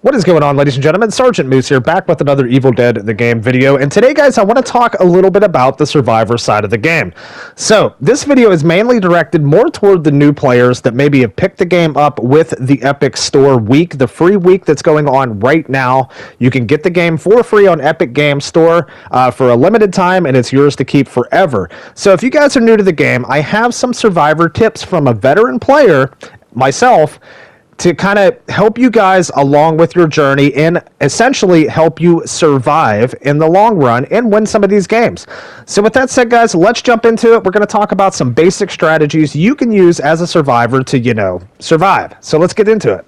What is going on, ladies and gentlemen? Sergeant Moose here, back with another Evil Dead the Game video. And today, guys, I want to talk a little bit about the Survivor side of the game. So, this video is mainly directed more toward the new players that maybe have picked the game up with the Epic Store week, the free week that's going on right now. You can get the game for free on Epic Game Store for a limited time, and it's yours to keep forever. So, if you guys are new to the game, I have some Survivor tips from a veteran player, myself, to kind of help you guys along with your journey and essentially help you survive in the long run and win some of these games. So with that said, guys, let's jump into it. We're going to talk about some basic strategies you can use as a survivor to, survive. So let's get into it.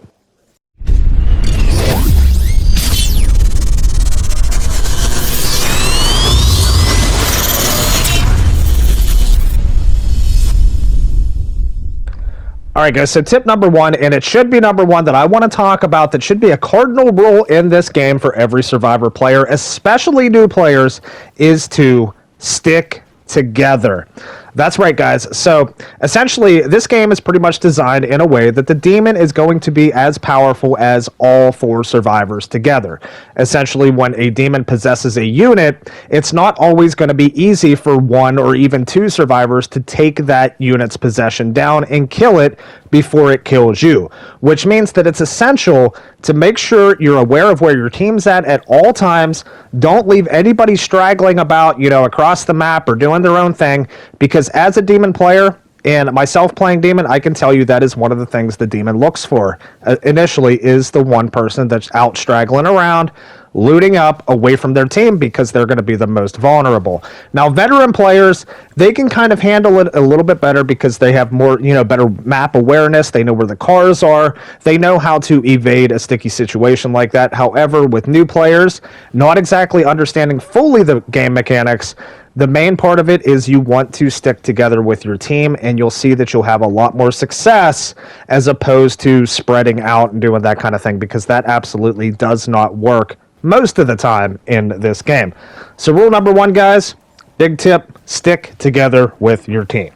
All right, guys, so tip number one, and it should be number one that I want to talk about that should be a cardinal rule in this game for every Survivor player, especially new players, is to stick together. That's right, guys. So essentially, this game is pretty much designed in a way that the demon is going to be as powerful as all four survivors together. Essentially, when a demon possesses a unit, it's not always going to be easy for one or even two survivors to take that unit's possession down and kill it before it kills you, which means that it's essential to make sure you're aware of where your team's at all times. Don't leave anybody straggling about, across the map or doing their own thing, because as a demon player, and myself playing demon, I can tell you that is one of the things the demon looks for initially, is the one person that's out straggling around, looting up away from their team, because they're going to be the most vulnerable. Now, veteran players, they can kind of handle it a little bit better because they have more, better map awareness. They know where the cars are. They know how to evade a sticky situation like that. However, with new players, not exactly understanding fully the game mechanics, the main part of it is you want to stick together with your team, and you'll see that you'll have a lot more success as opposed to spreading out and doing that kind of thing, because that absolutely does not work most of the time in this game. So rule number one, guys, big tip, stick together with your team.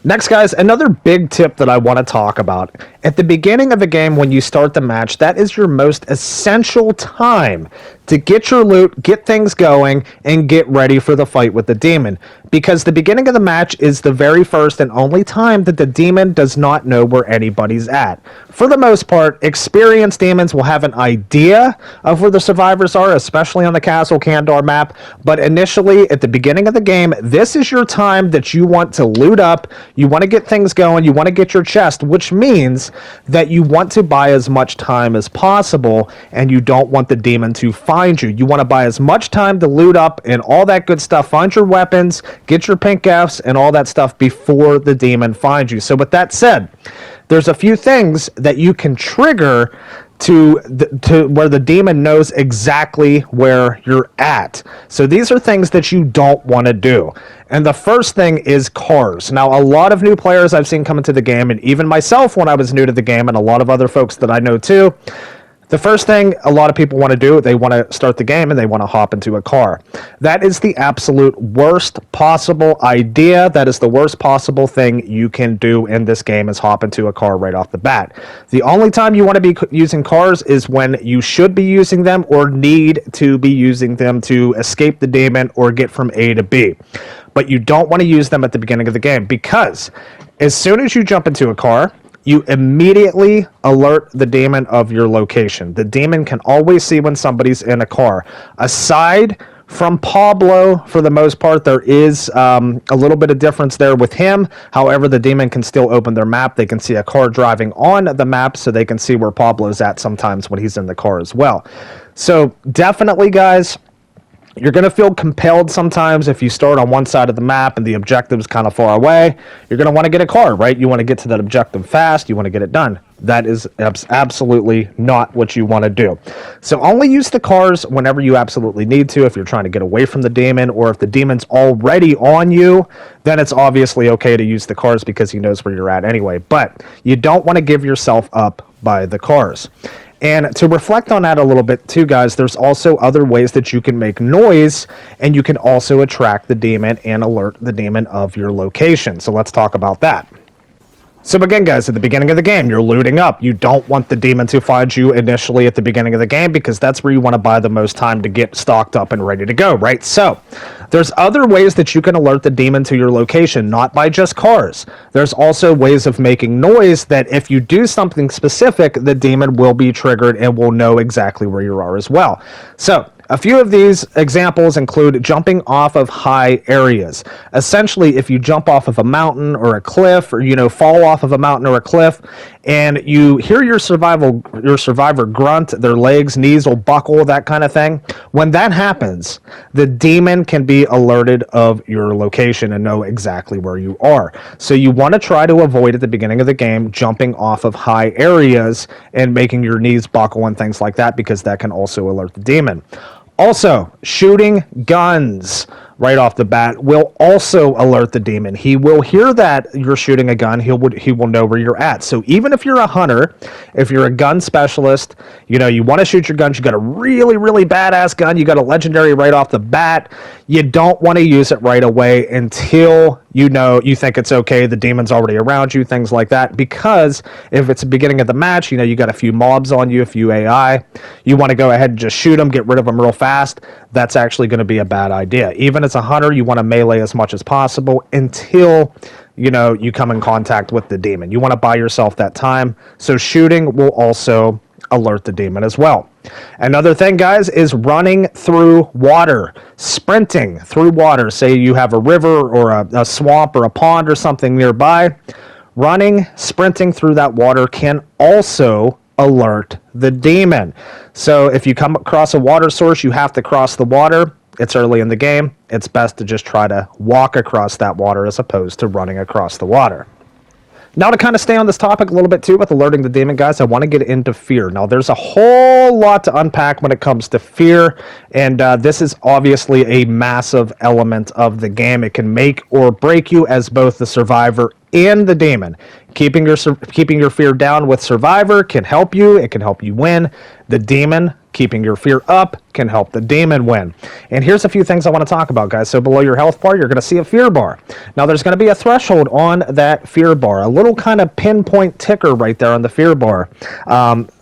Next, guys, another big tip that I want to talk about. At the beginning of a game, when you start the match, that is your most essential time to get your loot, get things going, and get ready for the fight with the demon. Because the beginning of the match is the very first and only time that the demon does not know where anybody's at. For the most part, experienced demons will have an idea of where the survivors are, especially on the Castle Kandar map. But initially, at the beginning of the game, this is your time that you want to loot up, you want to get things going, you want to get your chest, which means that you want to buy as much time as possible, and you don't want the demon to find you. You want to buy as much time to loot up and all that good stuff, find your weapons, get your pink Fs and all that stuff before the demon finds you. So with that said, there's a few things that you can trigger to where the demon knows exactly where you're at. So these are things that you don't want to do. And the first thing is cars. Now, a lot of new players I've seen come into the game, and even myself when I was new to the game, and a lot of other folks that I know too, the first thing a lot of people want to do, they want to start the game and they want to hop into a car. That is the absolute worst possible idea. That is the worst possible thing you can do in this game, is hop into a car right off the bat. The only time you want to be using cars is when you should be using them or need to be using them to escape the demon or get from A to B. But you don't want to use them at the beginning of the game, because as soon as you jump into a car, you immediately alert the demon of your location. The demon can always see when somebody's in a car. Aside from Pablo, for the most part, there is a little bit of difference there with him. However, the demon can still open their map. They can see a car driving on the map, so they can see where Pablo's at sometimes when he's in the car as well. So definitely, guys, you're going to feel compelled sometimes if you start on one side of the map and the objective's kind of far away. You're going to want to get a car, right? You want to get to that objective fast. You want to get it done. That is absolutely not what you want to do. So only use the cars whenever you absolutely need to. If you're trying to get away from the demon, or if the demon's already on you, then it's obviously okay to use the cars because he knows where you're at anyway. But you don't want to give yourself up by the cars. And to reflect on that a little bit too, guys, there's also other ways that you can make noise, and you can also attract the demon and alert the demon of your location. So let's talk about that. So again, guys, at the beginning of the game, you're looting up. You don't want the demon to find you initially at the beginning of the game because that's where you want to buy the most time to get stocked up and ready to go, right? So there's other ways that you can alert the demon to your location, not by just cars. There's also ways of making noise that if you do something specific, the demon will be triggered and will know exactly where you are as well. So a few of these examples include jumping off of high areas. Essentially, if you jump off of a mountain or a cliff, or fall off of a mountain or a cliff, and you hear your survivor grunt, their legs, knees will buckle, that kind of thing. When that happens, the demon can be alerted of your location and know exactly where you are. So you want to try to avoid at the beginning of the game jumping off of high areas and making your knees buckle and things like that, because that can also alert the demon. Also, shooting guns right off the bat will also alert the demon. He will hear that you're shooting a gun. He will know where you're at. So even if you're a hunter, if you're a gun specialist, you want to shoot your guns, you got a really, really badass gun, you got a legendary right off the bat, you don't want to use it right away until you think it's okay, the demon's already around you, things like that. Because if it's the beginning of the match, you got a few mobs on you, a few AI, you want to go ahead and just shoot them, get rid of them real fast. That's actually going to be a bad idea. Even as a hunter, you want to melee as much as possible until you come in contact with the demon. You want to buy yourself that time. So shooting will also alert the demon as well. Another thing, guys, is running through water, sprinting through water. Say you have a river or a swamp or a pond or something nearby. Sprinting through that water can also alert the demon. So if you come across a water source, you have to cross the water. It's early in the game. It's best to just try to walk across that water as opposed to running across the water. Now, to kind of stay on this topic a little bit too with alerting the demon, guys, I want to get into fear. Now, there's a whole lot to unpack when it comes to fear, and this is obviously a massive element of the game. It can make or break you as both the survivor and the demon. Keeping your fear down with survivor can help you. It can help you win. The demon, keeping your fear up, can help the demon win. And here's a few things I want to talk about, guys. So below your health bar, you're going to see a fear bar. Now, there's going to be a threshold on that fear bar, a little kind of pinpoint ticker right there on the fear bar.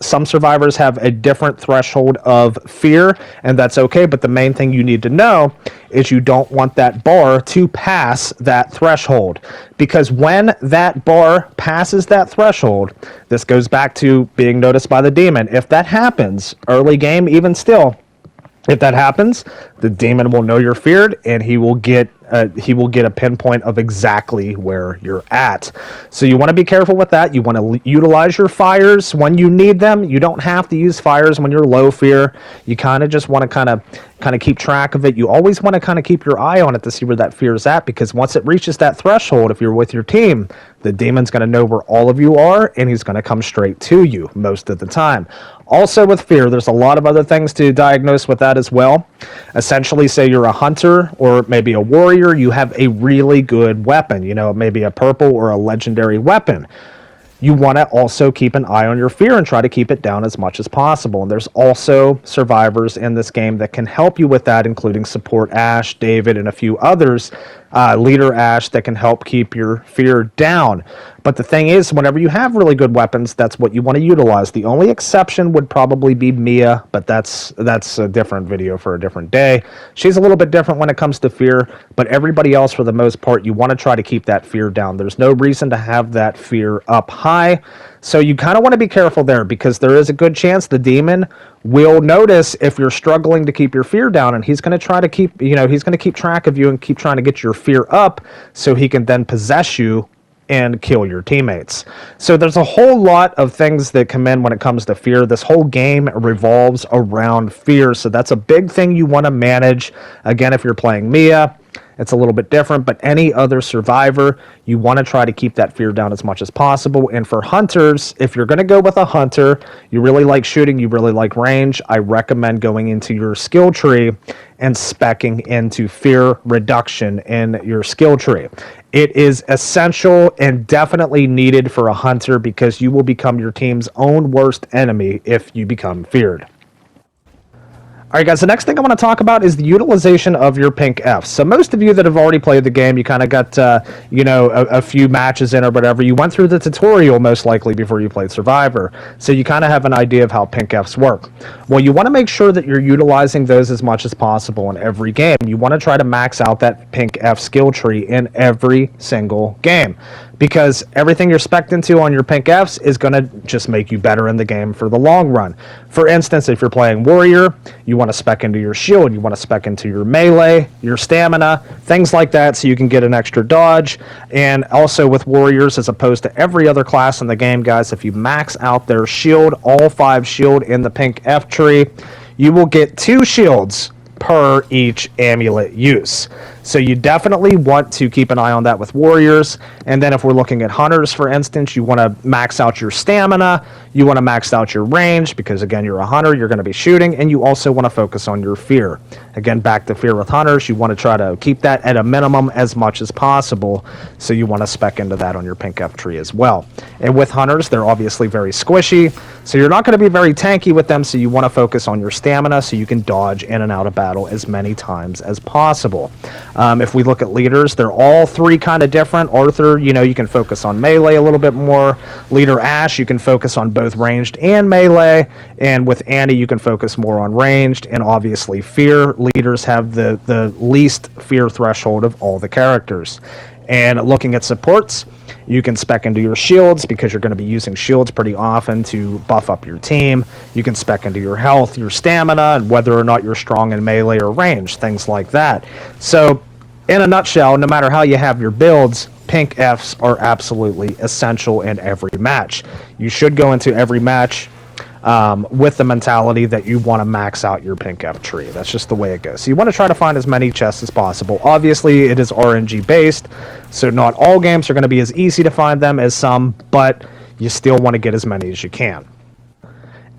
Some survivors have a different threshold of fear, and that's okay. But the main thing you need to know is you don't want that bar to pass that threshold, because when that bar passes that threshold, this goes back to being noticed by the demon. If that happens early game, even still, if that happens, the demon will know you're feared, and he will get a pinpoint of exactly where you're at. So you want to be careful with that. You want to utilize your fires when you need them. You don't have to use fires when you're low fear. You kind of just want to kind of keep track of it. You always want to kind of keep your eye on it to see where that fear is at, because once it reaches that threshold, if you're with your team, the demon's going to know where all of you are, and he's going to come straight to you most of the time. Also with fear, there's a lot of other things to diagnose with that as well. Essentially, say you're a hunter or maybe a warrior, you have a really good weapon, maybe a purple or a legendary weapon. You want to also keep an eye on your fear and try to keep it down as much as possible. And there's also survivors in this game that can help you with that, including Support Ash, David, and a few others. Leader Ash, that can help keep your fear down. But the thing is, whenever you have really good weapons, that's what you want to utilize. The only exception would probably be Mia, but that's a different video for a different day. She's a little bit different when it comes to fear, but everybody else, for the most part, you want to try to keep that fear down. There's no reason to have that fear up high. So you kind of want to be careful there, because there is a good chance the demon will notice if you're struggling to keep your fear down, and he's going to try to keep track of you and keep trying to get your fear up so he can then possess you and kill your teammates. So there's a whole lot of things that come in when it comes to fear. This whole game revolves around fear, so that's a big thing you want to manage. Again, if you're playing Mia, it's a little bit different, but any other survivor, you want to try to keep that fear down as much as possible. And for hunters, if you're going to go with a hunter, you really like shooting, you really like range, I recommend going into your skill tree and speccing into fear reduction in your skill tree. It is essential and definitely needed for a hunter, because you will become your team's own worst enemy if you become feared. All right, guys, the next thing I want to talk about is the utilization of your pink Fs. So most of you that have already played the game, you kind of got, a few matches in or whatever. You went through the tutorial most likely before you played Survivor. So you kind of have an idea of how pink Fs work. Well, you want to make sure that you're utilizing those as much as possible in every game. You want to try to max out that pink F skill tree in every single game, because everything you're spec'd into on your pink Fs is going to just make you better in the game for the long run. For instance, if you're playing Warrior, you want to spec into your shield, you want to spec into your melee, your stamina, things like that, so you can get an extra dodge. And also with Warriors, as opposed to every other class in the game, guys, if you max out their shield, all 5 shield in the pink F tree, you will get 2 shields per each amulet use. So you definitely want to keep an eye on that with Warriors. And then if we're looking at Hunters, for instance, you want to max out your stamina, you want to max out your range, because again, you're a Hunter, you're going to be shooting, and you also want to focus on your fear. Again, back to fear with Hunters, you want to try to keep that at a minimum as much as possible, so you want to spec into that on your pink F tree as well. And with Hunters, they're obviously very squishy, so you're not going to be very tanky with them, so you want to focus on your stamina so you can dodge in and out of battle as many times as possible. If we look at leaders, they're all 3 kind of different. Arthur, you can focus on melee a little bit more. Leader Ash, you can focus on both ranged and melee. And with Annie, you can focus more on ranged. And obviously, fear leaders have the least fear threshold of all the characters. And looking at supports, you can spec into your shields, because you're going to be using shields pretty often to buff up your team. You can spec into your health, your stamina, and whether or not you're strong in melee or range, things like that. So, in a nutshell, no matter how you have your builds, pink Fs are absolutely essential in every match. You should go into every match with the mentality that you want to max out your pink F tree. That's just the way it goes. So you want to try to find as many chests as possible. Obviously, it is RNG based, so not all games are going to be as easy to find them as some, but you still want to get as many as you can.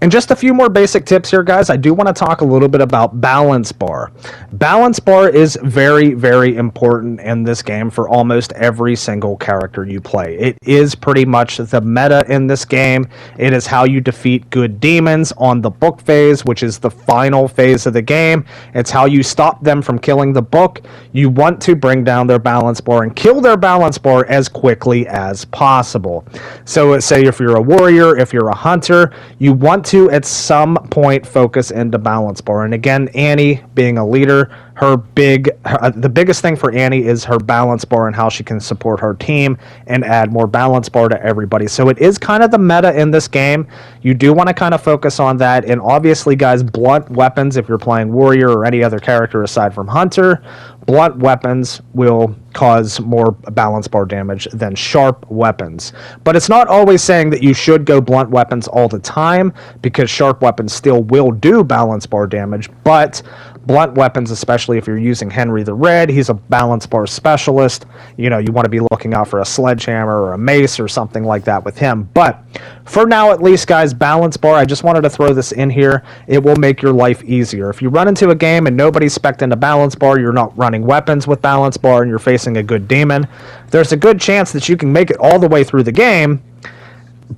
And just a few more basic tips here, guys. I do want to talk a little bit about balance bar. Balance bar is very, very important in this game for almost every single character you play. It is pretty much the meta in this game. It is how you defeat good demons on the book phase, which is the final phase of the game. It's how you stop them from killing the book. You want to bring down their balance bar and kill their balance bar as quickly as possible. So say if you're a warrior, if you're a hunter, you want to at some point focus into balance bar. And again, Annie being a leader, the biggest thing for Annie is her balance bar and how she can support her team and add more balance bar to everybody. So it is kind of the meta in this game. You do want to kind of focus on that. And obviously, guys, blunt weapons, if you're playing warrior or any other character aside from hunter, blunt weapons will cause more balance bar damage than sharp weapons. But it's not always saying that you should go blunt weapons all the time, because sharp weapons still will do balance bar damage. But blunt weapons, especially if you're using Henry the Red, he's a balance bar specialist. You want to be looking out for a sledgehammer or a mace or something like that with him. But for now, at least, guys, balance bar, I just wanted to throw this in here. It will make your life easier. If you run into a game and nobody's spec'd into balance bar, you're not running weapons with balance bar, and you're facing a good demon, there's a good chance that you can make it all the way through the game,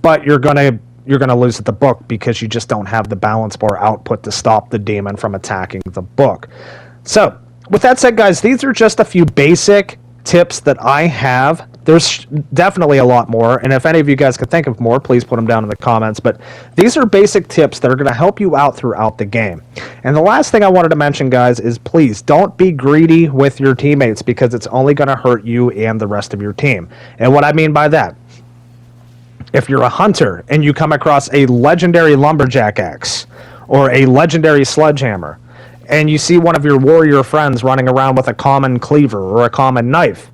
but you're going to lose at the book because you just don't have the balance bar output to stop the demon from attacking the book. So, with that said, guys, these are just a few basic tips that I have. There's definitely a lot more, and if any of you guys can think of more, please put them down in the comments. But these are basic tips that are going to help you out throughout the game. And the last thing I wanted to mention, guys, is please don't be greedy with your teammates, because it's only going to hurt you and the rest of your team. And what I mean by that, if you're a hunter and you come across a legendary lumberjack axe or a legendary sledgehammer, and you see one of your warrior friends running around with a common cleaver or a common knife,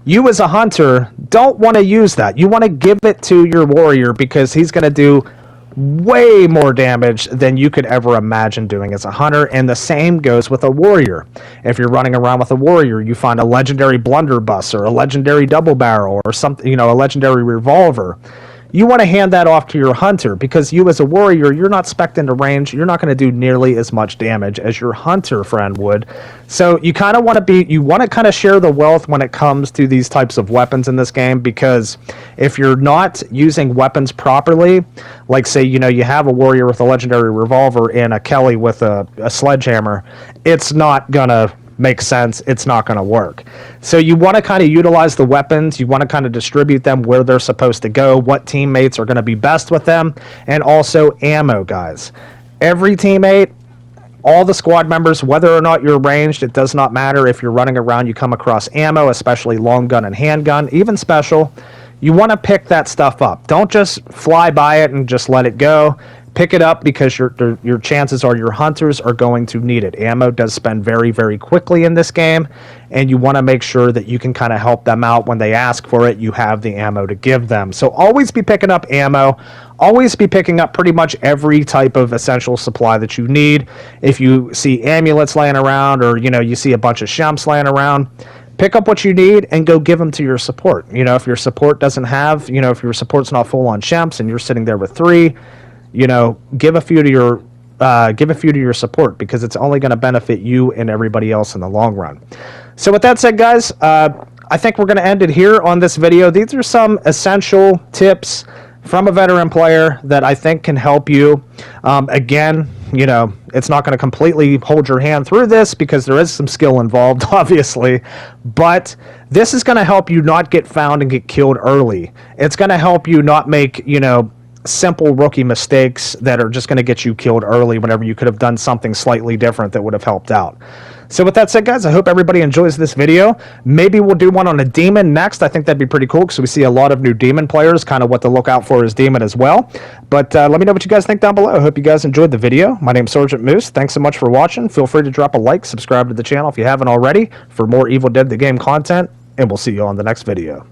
you as a hunter don't want to use that. You want to give it to your warrior, because he's going to do way more damage than you could ever imagine doing as a hunter. And the same goes with a warrior. If you're running around with a warrior, you find a legendary blunderbuss or a legendary double barrel or something, a legendary revolver, you want to hand that off to your hunter, because you as a warrior, you're not spec'd into range. You're not going to do nearly as much damage as your hunter friend would. So you kind of want to kind of share the wealth when it comes to these types of weapons in this game, because if you're not using weapons properly, like say, you have a warrior with a legendary revolver and a Kelly with a sledgehammer, it's not going to make sense. It's not going to work. So you want to kind of utilize the weapons. You want to kind of distribute them where they're supposed to go, what teammates are going to be best with them, and also ammo, guys. Every teammate, all the squad members, whether or not you're ranged, it does not matter. If you're running around, you come across ammo, especially long gun and handgun, even special. You want to pick that stuff up. Don't just fly by it and just let it go. Pick it up, because your chances are your hunters are going to need it. Ammo does spend very, very quickly in this game, and you want to make sure that you can kind of help them out when they ask for it. You have the ammo to give them. So always be picking up ammo. Always be picking up pretty much every type of essential supply that you need. If you see amulets laying around, or you see a bunch of shemps laying around, pick up what you need and go give them to your support. If your support doesn't have, if your support's not full on shemps and you're sitting there with 3, give a few to your support, because it's only going to benefit you and everybody else in the long run. So with that said, guys, I think we're going to end it here on this video. These are some essential tips from a veteran player that I think can help you. Again, it's not going to completely hold your hand through this, because there is some skill involved, obviously, but this is going to help you not get found and get killed early. It's going to help you not make, simple rookie mistakes that are just going to get you killed early, whenever you could have done something slightly different that would have helped out. So with that said, guys, I hope everybody enjoys this video. Maybe we'll do one on a demon next. I think that'd be pretty cool, because we see a lot of new demon players. Kind of what to look out for is demon as well. But let me know what you guys think down below. I hope you guys enjoyed the video. My name's Sergeant Moose. Thanks so much for watching. Feel free to drop a like, subscribe to the channel if you haven't already for more Evil Dead the Game content, and we'll see you on the next video.